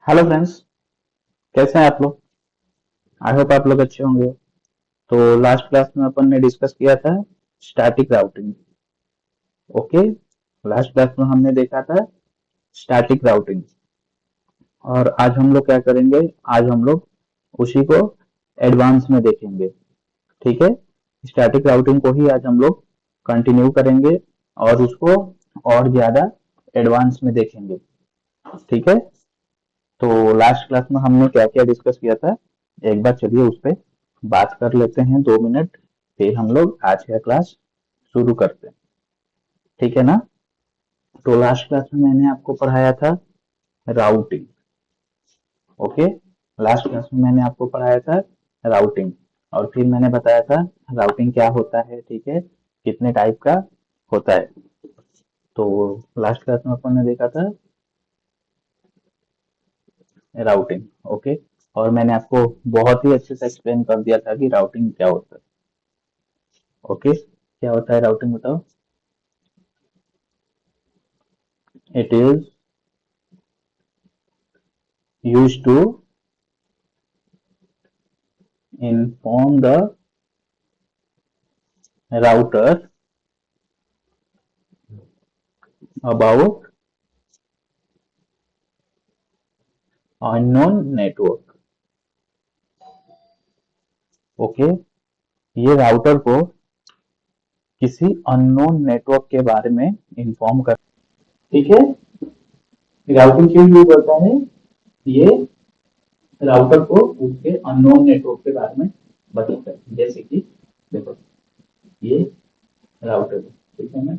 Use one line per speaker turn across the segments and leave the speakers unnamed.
Hello friends, कैसे हैं आप लोग। आई होप आप लोग अच्छे होंगे। तो लास्ट क्लास में अपन ने डिस्कस किया था static routing. Okay, last class में हमने देखा था स्टैटिक राउटिंग। और आज हम लोग क्या करेंगे, आज हम लोग उसी को एडवांस में देखेंगे। ठीक है, स्टैटिक राउटिंग को ही आज हम लोग कंटिन्यू करेंगे और उसको और ज्यादा एडवांस में देखेंगे। ठीक है, तो लास्ट क्लास में हमने क्या क्या डिस्कस किया था, एक बार चलिए उस पर बात कर लेते हैं 2 मिनट, फिर हम लोग आज का क्लास शुरू करते हैं। ठीक है ना। तो लास्ट क्लास में मैंने आपको पढ़ाया था राउटिंग। ओके, लास्ट क्लास में मैंने आपको पढ़ाया था राउटिंग, और फिर मैंने बताया था राउटिंग क्या होता है। ठीक है, कितने टाइप का होता है। तो लास्ट क्लास में अपन ने देखा था राउटिंग। ओके, और मैंने आपको बहुत ही अच्छे से एक्सप्लेन कर दिया था कि राउटिंग क्या होता है। ओके, क्या होता है राउटिंग बताओ। It is used to inform the router about unknown network. Okay, ये राउटर को किसी अननोन नेटवर्क के बारे में इंफॉर्म कर। ठीक है, राउटिंग क्यों यूज होता है, ये राउटर को उसके अननोन नेटवर्क के बारे में बताता है। जैसे कि देखो, ये राउटर है, ठीक है ना,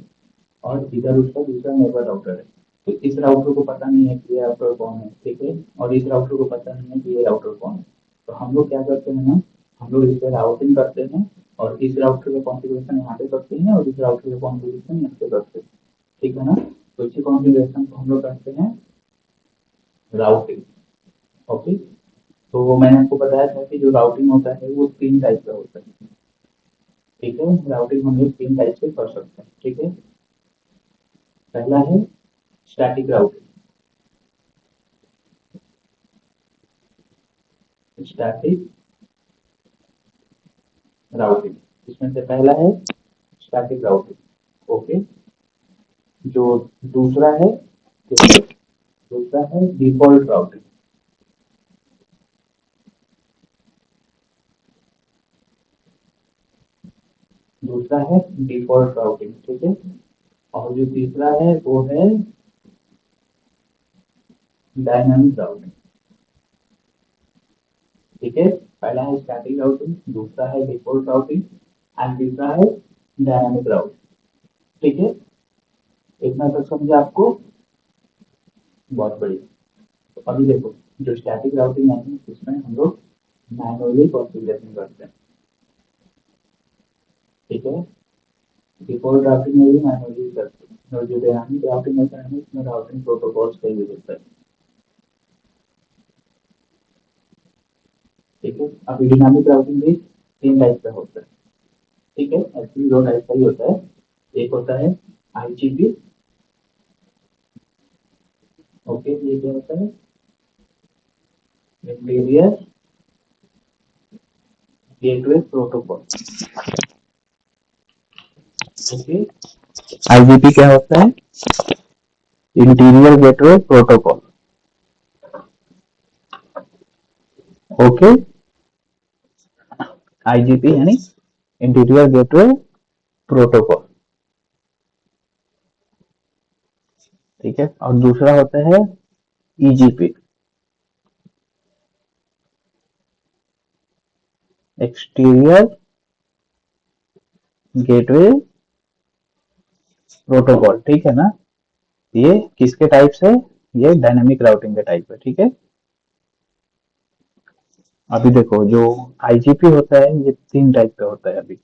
और इधर उसका दूसरा नेबर राउटर है। तो इस राउटर को पता नहीं है कि ये राउटर कौन है, ठीक है, और इस राउटर को पता नहीं है कि ये राउटर कौन है। तो हम लोग क्या करते हैं ना, हम लोग इस पर राउटिंग करते हैं, और इस राउटर का कॉन्फ़िगरेशन यहाँ पे करते हैं और इस राउटर का कॉन्फ़िगरेशन यहाँ पे करते हैं। ठीक है ना, तो इसी कॉन्फ़िगरेशन को हम लोग करते हैं राउटिंग। ओके, तो मैंने आपको बताया था कि जो राउटिंग होता है वो 3 टाइप का होता है। ठीक है, राउटिंग हम लोग 3 टाइप से कर सकते हैं। ठीक है, पहला है स्टैटिक राउटिंग। स्टैटिक राउटिंग, इसमें से पहला है स्टैटिक राउटिंग। ओके, जो दूसरा है, ठीक है, दूसरा है डिफॉल्ट राउटिंग। दूसरा है डिफॉल्ट राउटिंग, ठीक है, और जो तीसरा है वो है डायनामिक राउटिंग। ठीक है, पहला है स्टैटिक राउटिंग, दूसरा है डिफॉल्ट राउटिंग, एंड तीसरा है डायनामिक राउटिंग। ठीक है, इतना तक समझा आपको, बहुत बढ़िया। तो अभी देखो, जो स्टैटिक राउटिंग है उसमें हम लोग मैनुअली कॉन्फ़िगरेशन करते हैं। ठीक है, डिफॉल्ट राउटिंग में भी मैनुअली करते हैं, और जो डायनामिक राउटिंग होता है उसमें राउटिंग प्रोटोकॉल्स का यूज होता है। ठीक है, अभी डायनामिक राउटिंग भी 3 टाइप का होता है। ठीक है, एक्चुअली 2 टाइप का ही होता है। एक होता है आईजीपी। ओके, ये क्या होता है, interior gateway protocol. Okay, IGP क्या होता है, interior gateway protocol. Okay, IGP यानी इंटीरियर गेटवे प्रोटोकॉल। ठीक है, और दूसरा होता है ईजीपी, एक्सटीरियर गेटवे प्रोटोकॉल। ठीक है ना, ये किसके टाइप से, ये डायनामिक राउटिंग के टाइप है। ठीक है, अभी देखो जो आईजीपी होता है ये 3 टाइप का होता है। अभी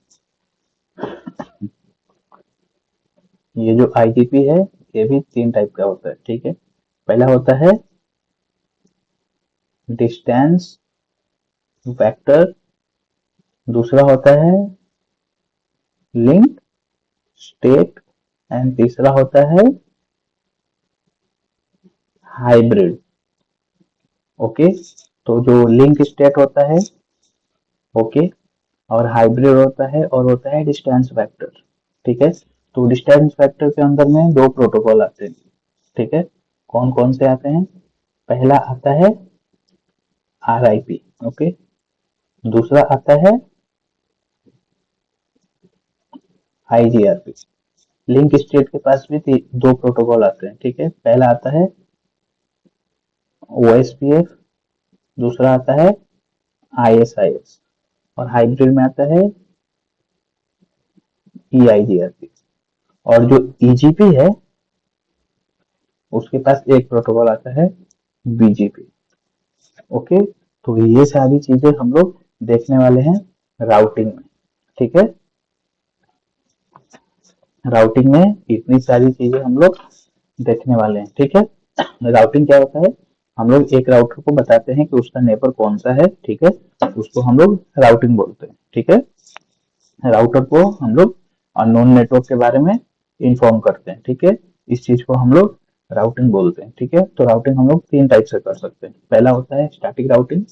ये जो आईजीपी है ये भी 3 टाइप का होता है। ठीक है, पहला होता है डिस्टेंस वेक्टर, दूसरा होता है लिंक स्टेट, एंड तीसरा होता है हाइब्रिड। ओके, तो जो लिंक स्टेट होता है, ओके, और हाइब्रिड होता है और होता है डिस्टेंस वेक्टर। ठीक है, तो डिस्टेंस वेक्टर के अंदर में दो प्रोटोकॉल आते हैं। ठीक है, कौन कौन से आते हैं? पहला आता है RIP, ओके, दूसरा आता है IGRP। लिंक स्टेट के पास भी दो प्रोटोकॉल आते हैं। ठीक है, पहला आता है OSPF, दूसरा आता है ISIS, और हाइब्रिड में आता है EIGRP। और जो EGP है उसके पास एक प्रोटोकॉल आता है BGP। ओके, तो ये सारी चीजें हम लोग देखने वाले हैं राउटिंग में। ठीक है, राउटिंग में इतनी सारी चीजें हम लोग देखने वाले हैं। ठीक है, राउटिंग क्या होता है? हम लोग एक राउटर को बताते हैं कि उसका नेबर कौन सा है। ठीक है, उसको हम लोग राउटिंग बोलते हैं। ठीक है, राउटर को हम लोग अननोन नेटवर्क के बारे में इंफॉर्म करते हैं। ठीक है, इस चीज को हम लोग राउटिंग बोलते हैं। ठीक है, तो राउटिंग हम लोग तीन टाइप से कर सकते हैं। पहला होता है स्टैटिक राउटिंग,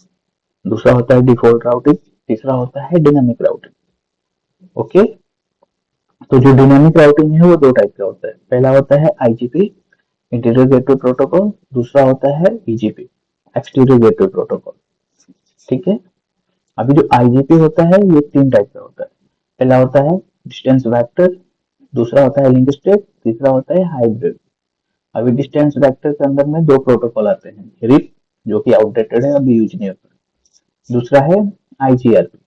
दूसरा होता है डिफॉल्ट राउटिंग, तीसरा होता है डायनामिक राउटिंग। ओके, तो जो डायनामिक राउटिंग है वो दो टाइप का होता है। पहला होता है IGP, इंटीरियर गेटवे प्रोटोकॉल, दूसरा होता है EGP, एक्सटीरियर गेटवे प्रोटोकॉल। ठीक है, अभी जो IGP होता है ये तीन टाइप का होता है। पहला होता है डिस्टेंस वेक्टर, दूसरा होता है लिंक स्टेट, तीसरा होता है हाइब्रिड। अभी डिस्टेंस वेक्टर के अंदर में दो प्रोटोकॉल आते हैं, रिप जो कि आउटडेटेड है, अभी यूज नहीं होता, दूसरा है IGRP।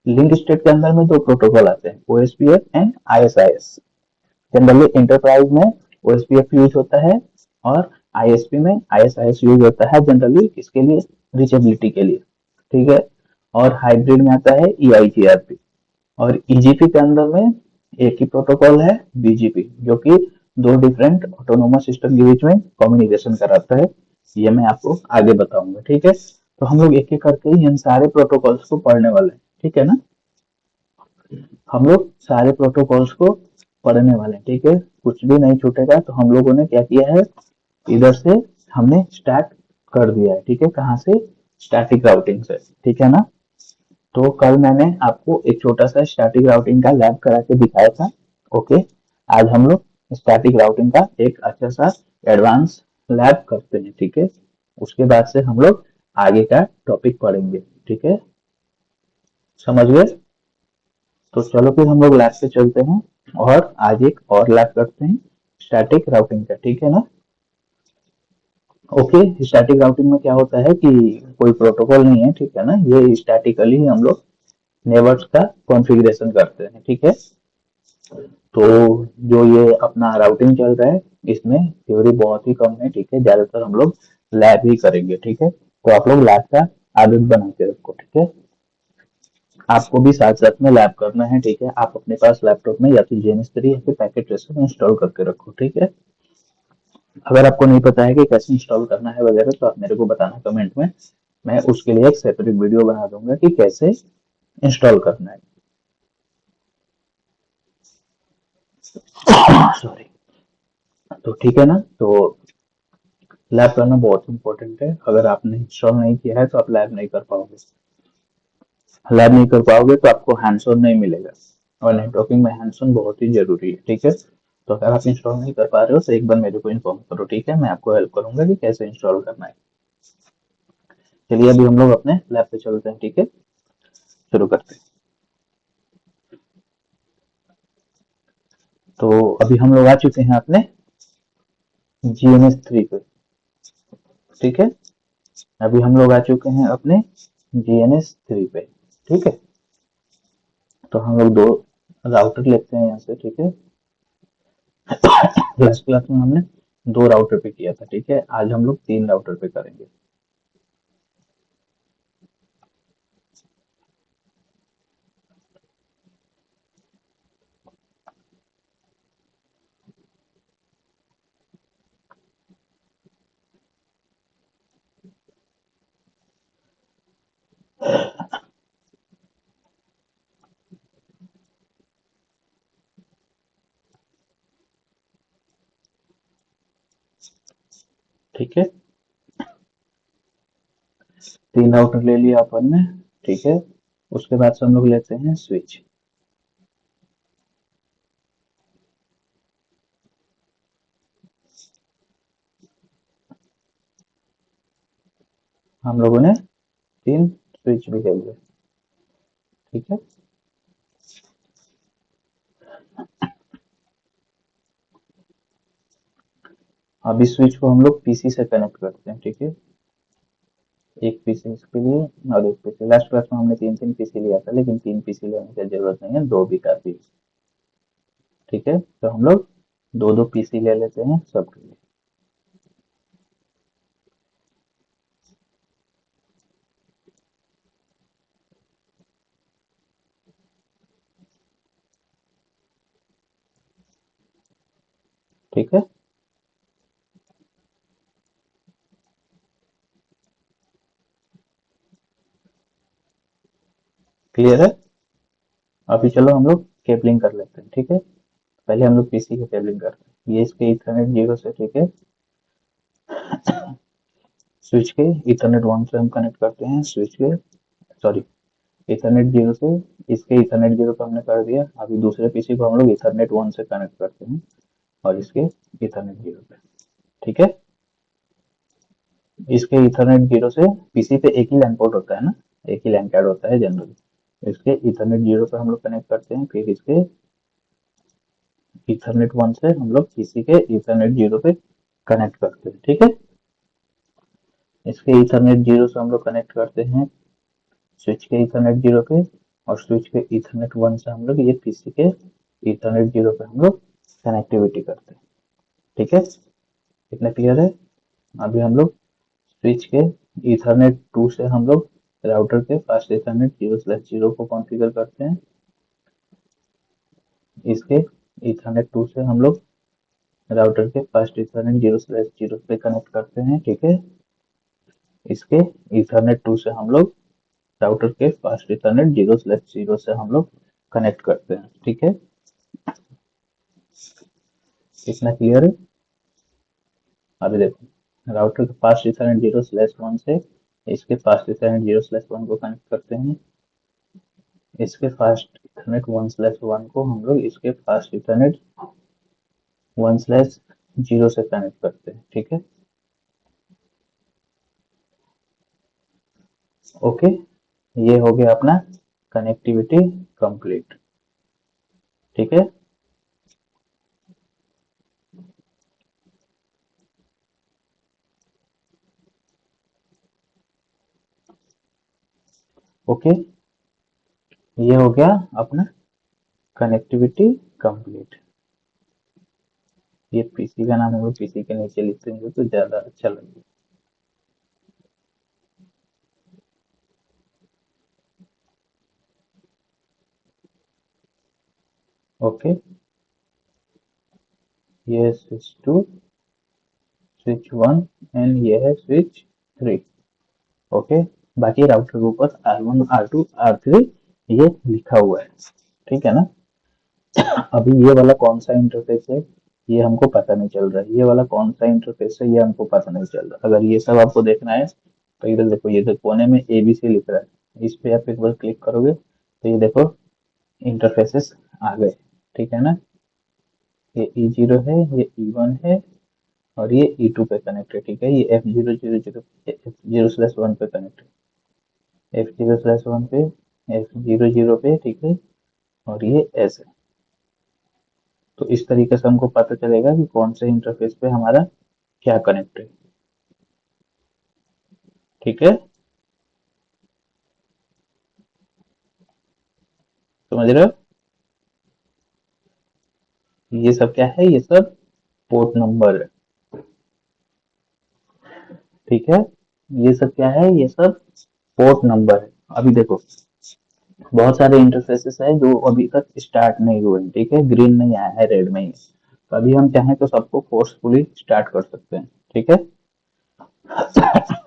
लिंक स्टेट के अंदर में दो प्रोटोकॉल आते हैं, OSPF and ISIS। Generally enterprise में OSPF यूज होता है और ISP में ISIS यूज होता है, जनरली किसके लिए? रीचेबिलिटी के लिए। ठीक है, और हाइब्रिड में आता है EIGRP। और EGP के अंदर में एक ही प्रोटोकॉल है, BGP, जो कि दो डिफरेंट ऑटोनोमस सिस्टम के बीच में कम्युनिकेशन कराता है। ये मैं आपको आगे बताऊंगा। ठीक है, तो हम लोग एक एक करके ही इन सारे प्रोटोकॉल्स को पढ़ने वाले हैं। ठीक है ना, हम लोग सारे प्रोटोकॉल्स को पढ़ने वाले हैं। ठीक है, कुछ भी नहीं छूटेगा। तो हम लोगों ने क्या किया है, इधर से हमने स्टार्ट कर दिया है। ठीक है, कहाँ से? स्टैटिक राउटिंग से। ठीक है ना, तो कल मैंने आपको एक छोटा सा स्टैटिक राउटिंग का लैब करा के दिखाया था। ओके, आज हम लोग स्टैटिक राउटिंग का एक अच्छा सा एडवांस लैब करते हैं। ठीक है, उसके बाद से हम लोग आगे का टॉपिक पढ़ेंगे। ठीक है, समझ गए? तो चलो फिर हम लोग लैब पे चलते हैं और आज एक और लैब करते हैं स्टैटिक राउटिंग का। ठीक है ना, ओके। स्टैटिक राउटिंग में क्या होता है कि कोई प्रोटोकॉल नहीं है। ठीक है ना, ये स्टैटिकली हम लोग नेवर्स का कॉन्फ़िगरेशन करते हैं। ठीक है, तो जो ये अपना राउटिंग चल रहा है इसमें थ्योरी बहुत ही कम है। ठीक है, ज्यादातर हम लोग लैब ही करेंगे। ठीक है, तो आप लोग लैब का आदत बना के रखो। ठीक है, आपको भी साथ साथ में लैब करना है। ठीक है, आप अपने पास लैपटॉप में या तो GNS3 या फिर पैकेट ट्रेसर इंस्टॉल करके रखो। ठीक है, अगर आपको नहीं पता है कि कैसे इंस्टॉल करना है वगैरह तो आप मेरे को बताना कमेंट में, मैं उसके लिए एक सेपरेट वीडियो बना दूंगा कि कैसे इंस्टॉल करना है। सॉरी। तो ठीक है ना, तो लैब करना बहुत इंपॉर्टेंट है। अगर आपने इंस्टॉल नहीं किया है तो आप लैब नहीं कर पाओगे। लैब नहीं कर पाओगे तो आपको हैंड्स ऑन नहीं मिलेगा, और नेटवर्किंग में हैंड्स ऑन बहुत ही जरूरी है। ठीक है, तो अगर आप इंस्टॉल नहीं कर पा रहे हो तो एक बार मेरे को इन्फॉर्म करो। ठीक है, मैं आपको हेल्प करूंगा कि कैसे इंस्टॉल करना है। चलिए अभी हम लोग अपने लैब पे चलते हैं। ठीक है, शुरू करते हैं। तो अभी हम लोग आ चुके हैं अपने GNS3 पे। ठीक है, अभी हम लोग आ चुके हैं अपने GNS3 पे। ठीक है, तो हम लोग दो राउटर लेते हैं यहाँ से। ठीक है, लास्ट क्लास में हमने दो राउटर पे किया था। ठीक है, आज हम लोग तीन राउटर पे करेंगे। ठीक है, तीन राउटर ले लिया अपन ने, ठीक है। उसके बाद से हम लोग लेते हैं स्विच। हम लोगों ने तीन स्विच भी ले लिए, ठीक है। अब इस स्विच को हम लोग पीसी से कनेक्ट करते हैं, ठीक है। एक पीसी इसके लिए और एक पीसी, लास्ट क्लास में हमने तीन तीन पीसी लिया था, लेकिन तीन पीसी लेने की जरूरत नहीं है, दो भी काफी है, ठीक है। तो हम लोग दो दो पीसी ले लेते हैं सबके लिए। ठीक है, क्लियर है। अभी चलो हम लोग केबलिंग कर लेते हैं, ठीक है। पहले हम लोग पीसी की केबलिंग करते हैं। ये इसके इथरनेट जीरो से, ठीक है, स्विच के इथरनेट वन से हम कनेक्ट करते हैं, स्विच के, सॉरी, इथरनेट जीरो से इसके इथरनेट जीरो पे हमने कर दिया। अभी दूसरे पीसी को हम लोग इथरनेट वन से कनेक्ट करते हैं और इसके इथरनेट जीरो पे, ठीक है। इसके इथरनेट जीरो से पीसी पे एक ही लैन पोर्ट होता है ना, एक ही लैन कार्ड होता है जनरली। इसके इथरनेट जीरो पे हम लोग कनेक्ट करते हैं, फिर इसके इथरनेट वन से हम लोग पीसी के इथरनेट जीरो पे कनेक्ट करते हैं, ठीक है। इसके इथरनेट जीरो से हम लोग कनेक्ट करते हैं स्विच के इथरनेट जीरो पे, और स्विच के इथरनेट वन से हम लोग ये पीसी के इथरनेट जीरो पे हम लोग कनेक्टिविटी करते हैं, ठीक है। इतना क्लियर है। अभी हम लोग स्विच के इथरनेट टू से हम लोग राउटर के fast Ethernet zero slash zero को कॉन्फ़िगर करते हैं। इसके इथरनेट टू से हम लोग राउटर के fast Ethernet zero slash zero पे कनेक्ट करते हैं, ठीक है। इसके इथरनेट टू से हम लोग राउटर के fast Ethernet zero slash zero से हम लोग कनेक्ट करते हैं, ठीक है। इतना क्लियर है। अभी देखो, राउटर के fast Ethernet zero slash one से इसके fast Ethernet zero slash one को कनेक्ट करते हैं। इसके fast Ethernet one slash one को हम लोग इसके fast Ethernet one slash zero से कनेक्ट करते हैं, ठीक है। ओके, ये हो गया अपना कनेक्टिविटी कंप्लीट, ठीक है। ओके, ये हो गया अपना कनेक्टिविटी कंप्लीट। ये पीसी का नाम हम लोग पीसी के नीचे लिखते हैं तो ज्यादा अच्छा लगेगा। ओके, ये है switch two, switch one, and ये है स्विच थ्री। ओके, बाकी राउटर के ऊपर R1 R2 R3 ये लिखा हुआ है, ठीक है ना। अभी ये वाला कौन सा इंटरफेस है ये हमको पता नहीं चल रहा है, ये वाला कौन सा इंटरफेस है ये हमको पता नहीं चल रहा। अगर ये सब आपको देखना है तो इधर देखो, ये देखो कोने में ABC लिख रहा है, इस पे आप एक बार क्लिक करोगे तो ये देखो इंटरफेसेस आ गए, ठीक है ना। ये E0 है, ये E1 है, और ये E2 पे कनेक्ट है, ठीक है। ये F000 F0/1 पे कनेक्ट है, F0/1 पे, F00 पे, ठीक है। और ये S है। तो इस तरीके से हमको पता चलेगा कि कौन से इंटरफेस पे हमारा क्या कनेक्ट है, ठीक है। समझ रहे हो, ये सब क्या है, ये सब पोर्ट नंबर है, ठीक है। ये सब क्या है, ये सब पोर्ट नंबर है। अभी देखो, बहुत सारे इंटरफेसेस है जो अभी तक स्टार्ट नहीं हुए हैं, ठीक है, ग्रीन नहीं आया है, रेड में ही है। तो अभी हम चाहें तो सबको फोर्सफुली स्टार्ट कर सकते हैं, ठीक है।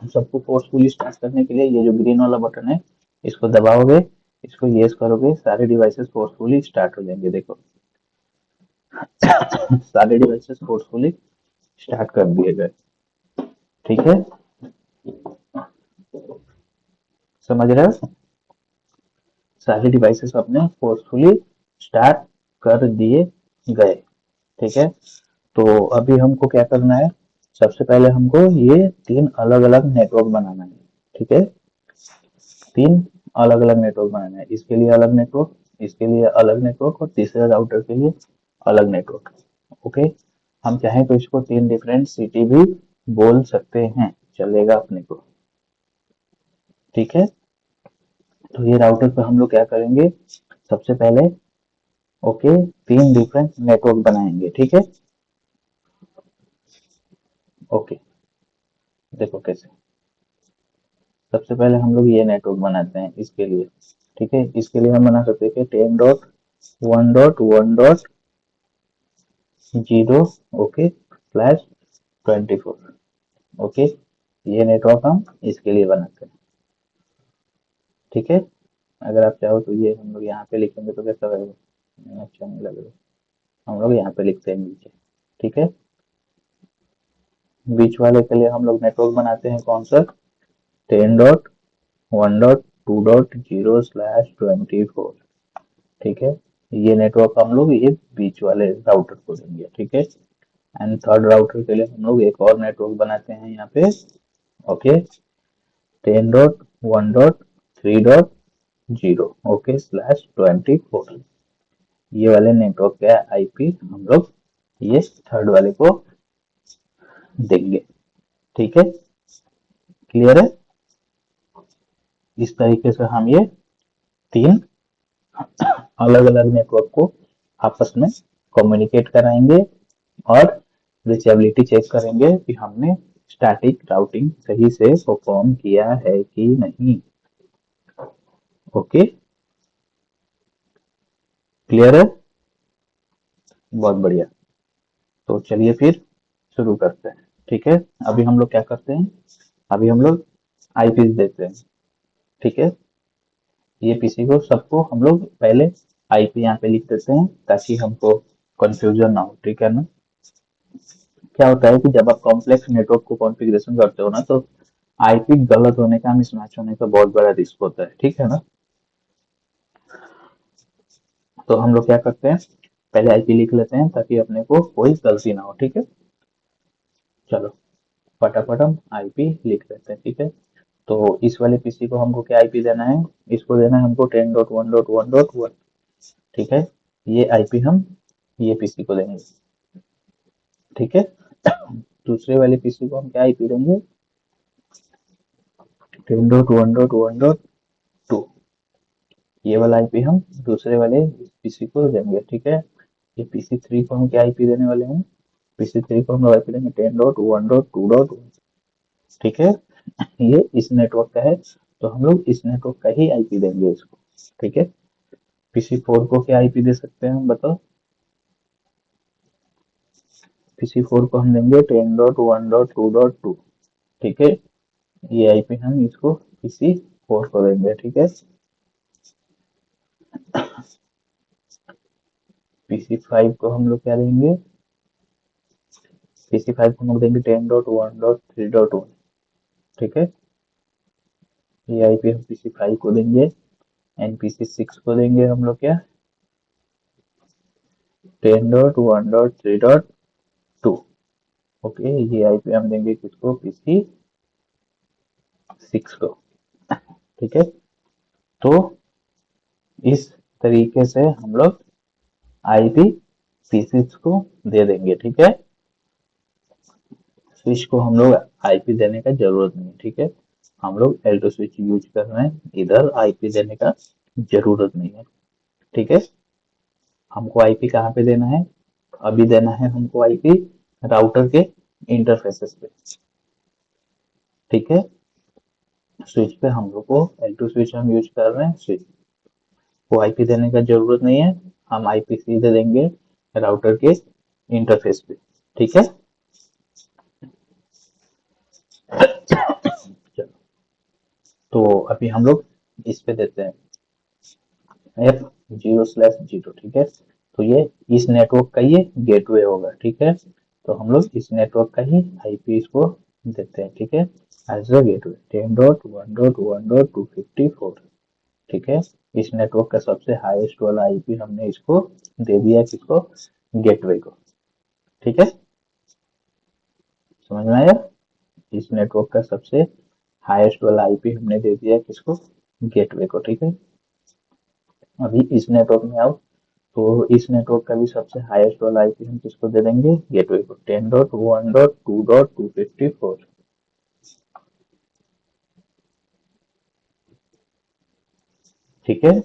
सबको फोर्सफुली स्टार्ट करने के लिए ये जो ग्रीन वाला बटन है इसको दबाओगे, इसको यस करोगे, सारे डिवाइसेस फोर्सफुली स्टार्ट हो जाएंगे, देखो। सारे डिवाइसेस फोर्सफुली स्टार्ट कर दिए गए, ठीक है। समझ रहे हो? सारे डिवाइसेस अपने फोर्सफुली स्टार्ट कर दिए गए। ठीक है, तो अभी हमको क्या करना है, सबसे पहले हमको ये 3 अलग अलग नेटवर्क बनाना है। ठीक है, 3 अलग अलग नेटवर्क बनाना है, इसके लिए अलग नेटवर्क, इसके लिए अलग नेटवर्क और तीसरे राउटर के लिए अलग नेटवर्क। ओके, हम चाहें तो इसको 3 डिफरेंट सिटी भी बोल सकते हैं, चलेगा अपने को। ठीक है, तो ये राउटर पे हम लोग क्या करेंगे, सबसे पहले ओके 3 डिफरेंट नेटवर्क बनाएंगे। ठीक है, ओके देखो कैसे। सबसे पहले हम लोग ये नेटवर्क बनाते हैं इसके लिए। ठीक है, इसके लिए हम बना सकते हैं 10.1.1.0 ओके /24। ओके, ये नेटवर्क हम इसके लिए बनाते हैं। ठीक है, अगर आप चाहो तो ये हम लोग यहाँ पे लिखेंगे तो कैसा लगेगा, अच्छा नहीं लगेगा, हम लोग यहाँ पे लिखते हैं नीचे। ठीक है, बीच वाले के लिए हम लोग नेटवर्क बनाते हैं कौन सा, 10.1.2.0/24। ठीक है, ये नेटवर्क हम लोग ये बीच वाले राउटर को देंगे। ठीक है, एंड थर्ड राउटर के लिए हम लोग एक और नेटवर्क बनाते हैं यहाँ पे। Okay, 10.1.3.0 okay /24। ये वाले नेटवर्क का आईपी हम लोग ये थर्ड वाले को देंगे। ठीक है, क्लियर है? इस तरीके से हम ये 3 अलग अलग नेटवर्क को आपस में कम्युनिकेट कराएंगे और रिचेबिलिटी चेक करेंगे कि हमने स्टैटिक राउटिंग सही से परफॉर्म किया है कि नहीं। ओके, क्लियर है? बहुत बढ़िया, तो चलिए फिर शुरू करते हैं। ठीक है, अभी हम लोग क्या करते हैं, अभी हम लोग आईपी देते हैं। ठीक है, ये पीसी को सबको हम लोग पहले आईपी यहाँ पे लिख देते हैं ताकि हमको कंफ्यूजन ना हो। ठीक है ना, क्या होता है कि जब आप कॉम्प्लेक्स नेटवर्क को कॉन्फ़िगरेशन करते हो ना, तो आईपी गलत होने का, मिसमैच होने का बहुत बड़ा रिस्क होता है। ठीक है ना, तो हम लोग क्या करते हैं, पहले आईपी लिख लेते हैं ताकि अपने को कोई गलती ना हो। ठीक है, चलो फटाफट हम आईपी लिख लेते हैं। ठीक है, तो इस वाले पीसी को हमको क्या आईपी देना है, इसको देना है हमको 10.1.1.1। ठीक है, ये आईपी हम ये पीसी को देंगे। ठीक है, दूसरे वाले पीसी को हम क्या आईपी देंगे, 10.1.1.2। ये वाला आईपी हम दूसरे वाले पीसी को देंगे। ठीक है, ये पीसी 3 को हम क्या आईपी देने वाले हैं, पीसी 3 को हम लोग आईपी देंगे 10.1.2.1। ठीक है, ये इस नेटवर्क का है, तो हम लोग इस नेटवर्क का ही आईपी देंगे इसको। ठीक है, पीसी 4 को क्या आईपी दे सकते हैं हम बताओ, पीसी 4 को हम देंगे 10.1.2.2। ठीक है, ये आईपी हम इसको पीसी 4 को देंगे। ठीक है, पीसी 5 को हम लोग क्या देंगे, पीसी 5 को हम लोग देंगे 10.1.3.1। ठीक है, ये आईपी हम पीसी 5 को देंगे एंड पीसी 6 को देंगे हम लोग क्या, 10.1.3.2। ओके, ये आईपी हम देंगे किसको, पीसी 6 को। ठीक है, तो इस तरीके से हम लोग आईपी पीसी को दे देंगे। ठीक है, स्विच को हम लोग आईपी देने का जरूरत नहीं। ठीक है, हम लोग L2 स्विच यूज कर रहे हैं, इधर आईपी देने का जरूरत नहीं है। ठीक है, हमको आईपी कहाँ पे देना है, अभी देना है हमको आईपी राउटर के इंटरफेसेस पे। ठीक है, स्विच पे हम लोग को L2 स्विच हम यूज कर रहे हैं, स्विच को आईपी देने का जरूरत नहीं है, हम आईपी सीधे देंगे राउटर के इंटरफेस पे। ठीक है, चलो तो अभी हम लोग इस पे देते हैं F0/0। ठीक है, तो ये इस नेटवर्क का ये गेटवे होगा। ठीक है, तो हम लोग इस नेटवर्क का ही आईपी इसको देते हैं, ठीक है, एज अ गेटवे 10.1.1.254, ठीक है। इस नेटवर्क का सबसे हाईएस्ट वाला आईपी हमने इसको दे दिया, किसको, गेटवे को, ठीक है, समझ में आया। इस नेटवर्क का सबसे हाईएस्ट वाला आईपी हमने दे दिया किसको, गेटवे को, ठीक है। अभी इस नेटवर्क में आओ, तो इस नेटवर्क का भी सबसे हाईएस्ट वाला आईपी हम किसको दे देंगे, गेटवे को 10.1.2.254, ठीक है।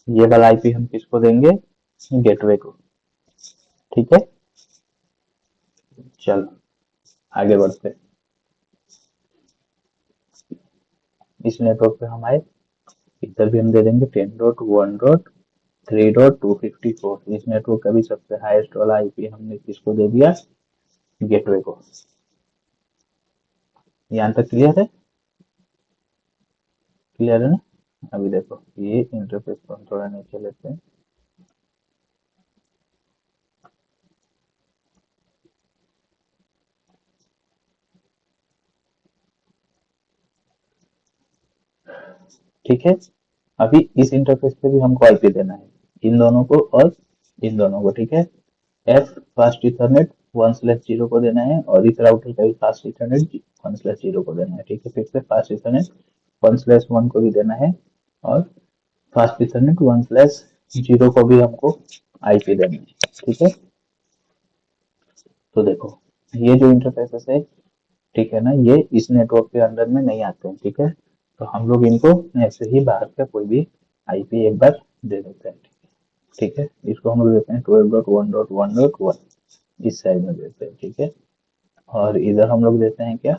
ये वाला आईपी हम किसको देंगे, गेटवे को, ठीक है। चलो आगे बढ़ते हैं। इस नेटवर्क पे हम आए, इधर भी हम दे देंगे 10.1.3.254, इस नेटवर्क का भी सबसे हाईएस्ट वाला आईपी हमने किसको दे दिया, गेटवे को। यहाँ तक क्लियर है, क्लियर है ना। अभी देखो ये इंटरफेस को हम थोड़ा नीचे लेते हैं, ठीक है। अभी इस इंटरफेस पे भी हमको आईपी देना है, इन दोनों को और इन दोनों को, ठीक है। एफ फास्ट इथरनेट 1/0 को देना है, और इस राउटर का भी फास्ट इथरनेट 1/0 को देना है, ठीक है। फिर से फास्ट इथरनेट 1/1 को भी देना है, और फास्ट इथरनेट 1/0 को भी हमको आईपी देना है, ठीक है। तो देखो ये जो इंटरफेसेस है, ठीक है ना, ये इस नेटवर्क के अंदर में नहीं आते हैं, ठीक है। तो हम लोग इनको ऐसे ही बाहर का कोई भी आईपी एक बार दे देते हैं, ठीक है। इसको हम लोग देते हैं 12.1.1.1, इस साइड में देते हैं, ठीक है। और इधर हम लोग देते हैं क्या,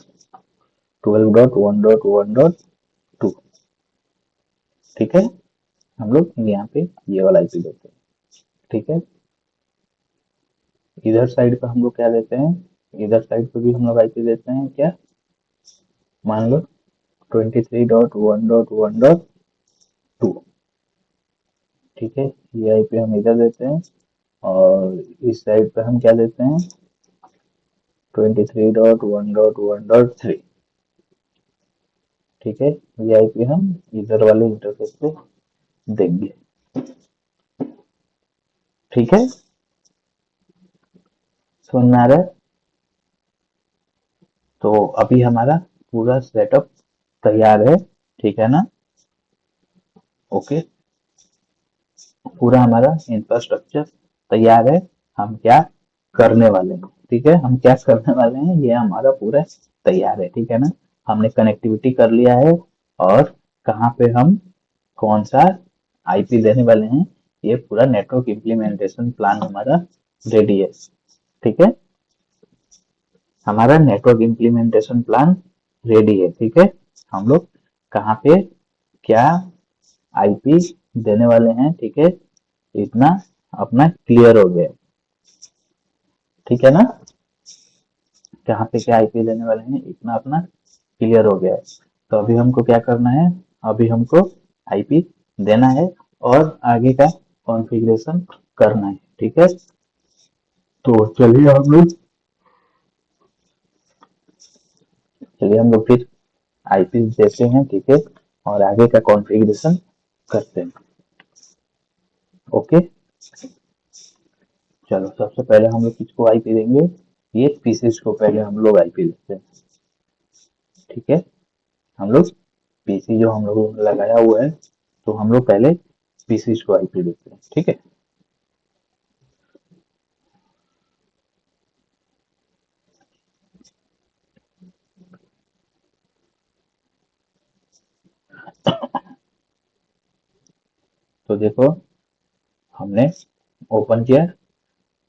12.1.1.2, ठीक है। हम लोग यहाँ पे ये वाला आईपी देते हैं, ठीक है। इधर साइड पे हम लोग क्या देते हैं, इधर साइड पे भी हम लोग आईपी देते हैं क्या, मान लो 23.1.1.2, ठीक है। ये आईपी हम इधर देते हैं, और इस साइड पे हम क्या देते हैं, 23.1.1.3, ठीक है। ये आईपी हम इधर वाले इंटरफेस पे देंगे, ठीक है, समझ में आ रहा है। तो अभी हमारा पूरा सेटअप तैयार है, ठीक है ना, ओके। पूरा हमारा इंफ्रास्ट्रक्चर तैयार है, हम क्या करने वाले हैं, ठीक है, हम क्या करने वाले हैं, ये हमारा पूरा तैयार है, ठीक है ना। हमने कनेक्टिविटी कर लिया है, और कहाँ पे हम कौन सा आईपी देने वाले हैं, ये पूरा नेटवर्क इम्प्लीमेंटेशन प्लान हमारा रेडी है, ठीक है। हमारा नेटवर्क इम्प्लीमेंटेशन प्लान रेडी है, ठीक है। हम लोग कहाँ पे क्या आईपी देने वाले हैं, ठीक है, इतना अपना क्लियर हो गया, ठीक है ना। कहाँ पे क्या आईपी देने वाले हैं इतना अपना क्लियर हो गया है। तो अभी हमको क्या करना है, अभी हमको आईपी देना है, और आगे का कॉन्फ़िगरेशन करना है, ठीक है। तो चलिए हम लोग फिर आईपी देते हैं, ठीक है, और आगे का कॉन्फ़िगरेशन करते हैं, ओके। चलो सबसे पहले हम लोग किसको आईपी देंगे, ये पीसीस को पहले हम लोग आईपी देते हैं, ठीक है। हम लोग पीसी जो हम लोग लगाया हुआ है, तो हम लोग पहले पीसीस को आईपी देते हैं, ठीक है। तो देखो हमने ओपन किया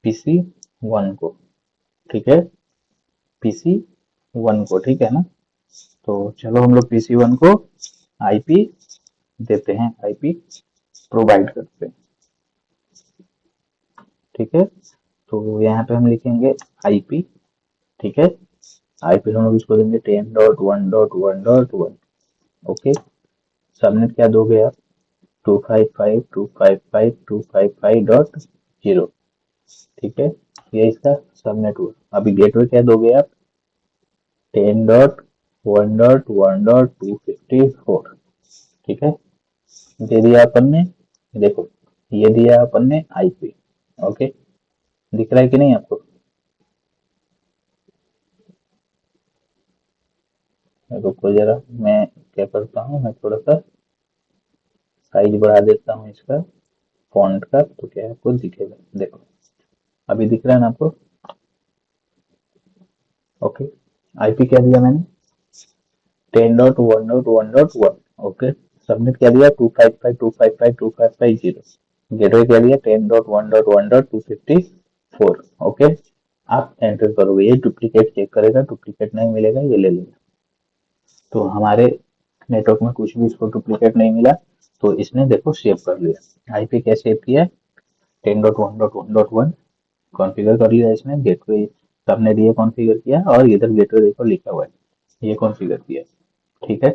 पीसी 1 को, ठीक है, पीसी 1 को, ठीक है ना। तो चलो हम लोग पीसी 1 को आईपी देते हैं, आईपी प्रोवाइड करते हैं, ठीक है। तो यहाँ पे हम लिखेंगे आईपी, ठीक है। आईपी हम लोग इसको देंगे 10.1.1.1, ओके। सबनेट क्या दोगे आप, 255.255.255.0, ठीक है। ये इसका सबनेट हुआ। अभी गेटवे क्या दोगे आप, 10.1.1.254, ठीक है। दे दिया अपन ने, देखो ये दिया अपन ने आईपी। ओके, दिख रहा है कि नहीं आपको? रुको जरा, मैं क्या करता हूँ, मैं थोड़ा सा साइज बढ़ा देता हूँ इसका, फॉन्ट का, तो क्या आपको दिखेगा। देखो अभी दिख रहा है ना आपको? ओके, आईपी क्या दिया मैंने? 10.1.1.1। ओके, सबमिट क्या दिया? 255.255.255.0। गेटवे क्या दिया? 10.1.1.254। ओके, आप एंटर करोगे, ये डुप्लीकेट चेक करेगा, डुप्लीकेट नहीं मिलेगा ये ले लेगा। तो हमारे नेटवर्क में कुछ भी इसको डुप्लीकेट नहीं मिला, तो इसने देखो सेव कर लिया। आईपी क्या सेव किया है? 10.1.1.1 कॉन्फ़िगर कर लिया इसने, गेटवे सबने दिए कॉन्फ़िगर किया, और इधर गेटवे देखो लिखा हुआ है, ये कॉन्फ़िगर किया, ठीक है।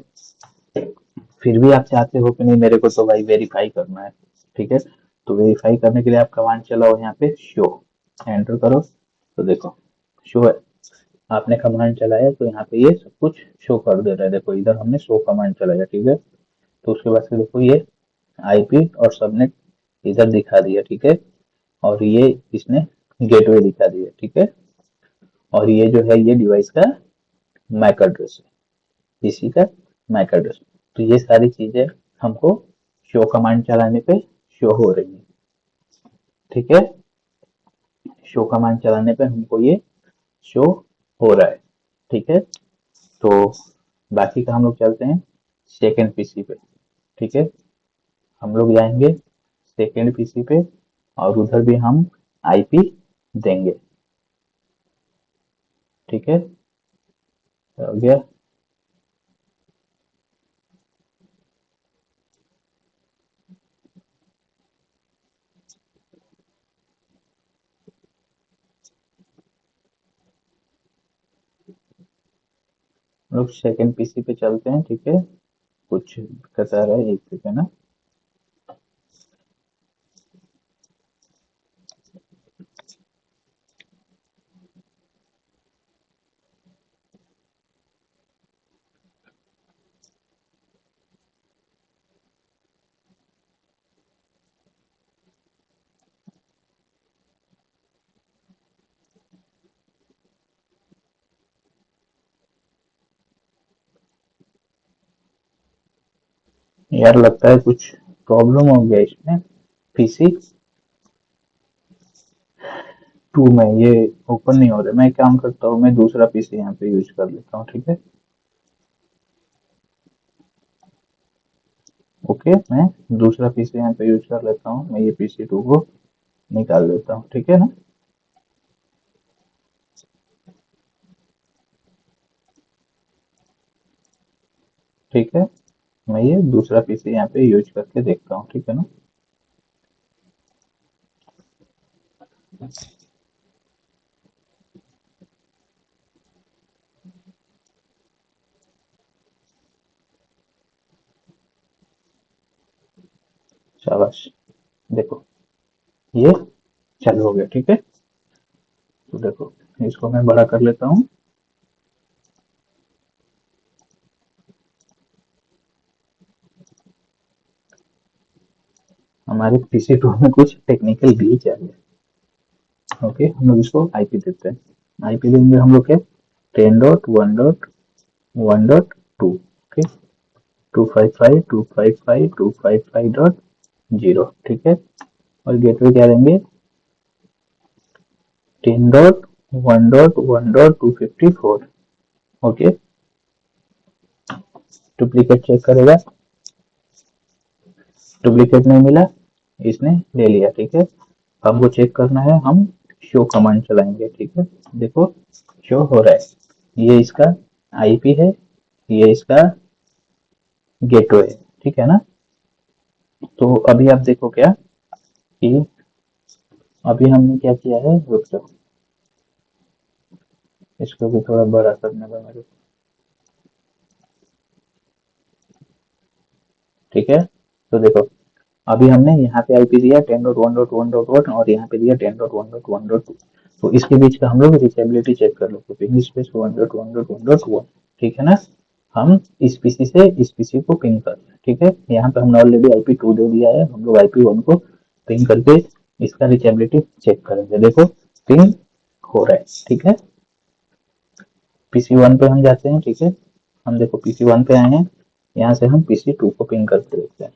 फिर भी आप चाहते हो कि नहीं मेरे को तो भाई वेरीफाई करना है, ठीक है। तो वेरीफाई करने के लिए आप कमांड चलाओ यहाँ पे शो, एंटर करो, तो देखो शो है। आपने कमांड चलाया तो यहाँ पे ये सब कुछ शो कर दे रहा है। देखो इधर हमने शो कमांड चलाया, ठीक है। तो उसके बाद से देखो ये आईपी और सबनेट इधर दिखा दिया, ठीक है। और ये इसने गेटवे दिखा दिया, ठीक है। और ये जो है ये डिवाइस का मैक एड्रेस है, इसी का मैक एड्रेस। तो ये सारी चीजें हमको शो कमांड चलाने पे शो हो रही है, ठीक है। शो कमांड चलाने पे हमको ये शो हो रहा है, ठीक है। तो बाकी का हम लोग चलते हैं सेकेंड पीसी पे, ठीक है। हम लोग जाएंगे सेकेंड पीसी पे, और उधर भी हम आईपी देंगे, ठीक है। हो गया। हम लोग सेकेंड पीसी पे चलते हैं, ठीक है। कुछ दिक्कत आ रहा है, एक सेकेंड ना। यार लगता है कुछ प्रॉब्लम हो गया इसमें, पीसी टू में ये ओपन नहीं हो रहा। मैं काम करता हूँ, मैं दूसरा पीसी यहाँ पे यूज कर लेता हूँ, ठीक है। ओके, मैं दूसरा पीसी यहाँ पे यूज कर लेता हूँ, मैं ये पीसी टू को निकाल देता हूँ, ठीक है ना। ठीक है, मैं ये दूसरा पीसी यहाँ पे यूज करके देखता हूँ, ठीक है ना। शाबाश, देखो ये चालू हो गया, ठीक है। तो देखो इसको मैं बड़ा कर लेता हूँ। हमारे पीसी टू में कुछ टेक्निकल ग्लिच आ गया। ओके, हम लोग इसको आईपी देते हैं। आईपी देंगे हम लोग क्या? 10.1.1.2, ओके। 255.255.255.0, ठीक है। और गेटवे क्या देंगे? 10.1.1.254, ओके। डुप्लीकेट चेक करेगा, डुप्लीकेट नहीं मिला, इसने ले लिया, ठीक है। हमको चेक करना है, हम शो कमांड चलाएंगे, ठीक है। देखो शो हो रहा है, ये इसका आईपी है, ये इसका गेटवे है, ठीक है ना। तो अभी आप देखो क्या कि अभी हमने क्या किया है, रुक जाओ, इसको भी थोड़ा बड़ा करने दो मेरे को, ठीक है। तो देखो अभी हमने यहाँ पे आईपी दिया 10.1.1.1 और यहाँ पे दिया 10.1.1.2। तो इसके बीच का हम लोग रीचेबिलिटी चेक कर लो, तो पिंग स्पेस 200 ठीक है ना। हम इस पीसी से इस पीसी को पिंग कर रहे हैं, ठीक है। यहाँ पे हमने ऑलरेडी IP2 दे दिया है, हम लोग IP1 को पिंग करके इसका रीचेबिलिटी चेक करेंगे। देखो पिंग हो रहा है, ठीक है। PC1 पे हम जाते हैं, ठीक है। हम देखो PC1 पे आए हैं, यहाँ से हम PC2 को पिंग करके देखते हैं।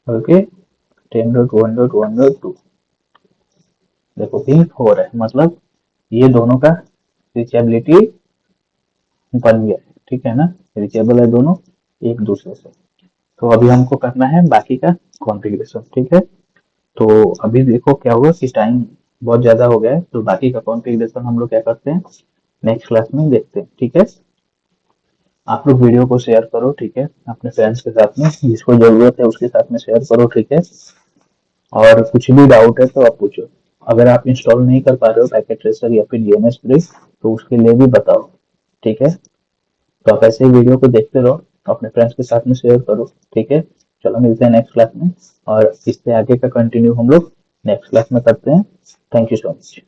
ओके 10.1.1.2 देखो पिंग हो रहा है, मतलब ये दोनों का रीचेबिलिटी बन गया है, ठीक है ना। रीचेबल है दोनों एक दूसरे से। तो अभी हमको करना है बाकी का कॉन्फ़िगरेशन, ठीक है। तो अभी देखो क्या हुआ कि टाइम बहुत ज्यादा हो गया है, तो बाकी का कॉन्फ़िगरेशन हम लोग क्या करते हैं नेक्स्ट क्लास में देखते हैं, ठीक है। आप लोग वीडियो को शेयर करो, ठीक है, अपने फ्रेंड्स के साथ में, जिसको जरूरत है उसके साथ में शेयर करो, ठीक है। और कुछ भी डाउट है तो आप पूछो। अगर आप इंस्टॉल नहीं कर पा रहे हो पैकेट ट्रेसर या फिर DNS ब्रेक, तो उसके लिए भी बताओ, ठीक है। तो आप ऐसे ही वीडियो को देखते रहो, अपने फ्रेंड्स के साथ में शेयर करो, ठीक है। चलो मिलते हैं नेक्स्ट क्लास में, और इससे आगे का कंटिन्यू हम लोग नेक्स्ट क्लास में करते हैं। Thank you so much.